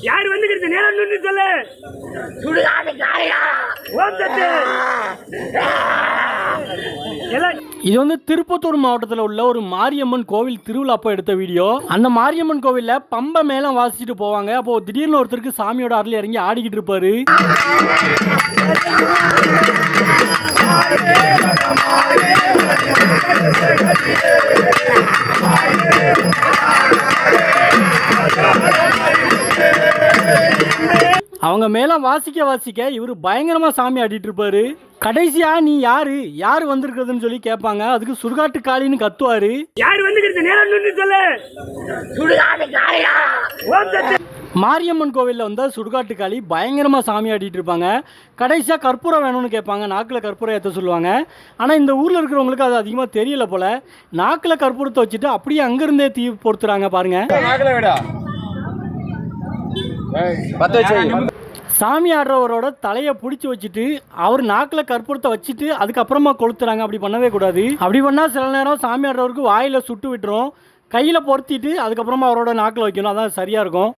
யார் வந்துக்கிறது நேரம் நின்று சொல்லு. சுடுகாடு காயா ஓம் சத்து. இது வந்து திருப்பத்தூர் மாவட்டத்தில் உள்ள ஒரு மாரியம்மன் கோவில் திருவிழா அப்போ எடுத்த வீடியோ. அந்த மாரியம்மன் கோவில்ல பம்பை மேளம் வாசிச்சுட்டு போவாங்க. அப்போ திடீர்னு ஒருத்தருக்கு சாமியோட அருள் இறங்கி ஆடிக்கிட்டு இருப்பாரு. அவங்க மேலும் வாசிக்க வாசிக்க இவர் பயங்கரமா சாமி ஆடிட்டு இருப்பாரு. கடைசியா நீ யாரு யாரு வந்திருக்கிறதுன்னு சொல்லி கேட்பாங்க. அதுக்கு சுடுகாட்டு காளின்னு கத்துவாரு. யாரு வந்துக்கிறது நேரம் நின்று சொல்லு. சுடுகாட்டு காளியா ஓம் சத்து. மாரியம்மன் கோவிலில் வந்து சுடுகாட்டு காளி பயங்கரமா சாமி ஆடிட்டு இருப்பாங்க. கடைசியா கற்பூரம் வேணும்னு கேட்பாங்க. நாக்கில் கற்பூரம் ஏற்ற சொல்லுவாங்க. ஆனால் இந்த ஊரில் இருக்கிறவங்களுக்கு அது அதிகமாக தெரியல போல. நாக்கில் கற்பூரத்தை வச்சுட்டு அப்படியே அங்கிருந்தே தீ பொறுத்துறாங்க பாருங்க. சாமி ஆடுறவரோட தலையை பிடிச்சி வச்சுட்டு அவர் நாக்கில் கற்பூரத்தை வச்சுட்டு அதுக்கப்புறமா கொளுத்துறாங்க. அப்படி பண்ணவே கூடாது. அப்படி பண்ணால் சில நேரம் சாமி ஆடுறவருக்கு வாயில் சுட்டு விட்டுரும். கையில் பொருத்திட்டு அதுக்கப்புறமா அவரோட நாக்கில் வைக்கணும். அதான் சரியாக இருக்கும்.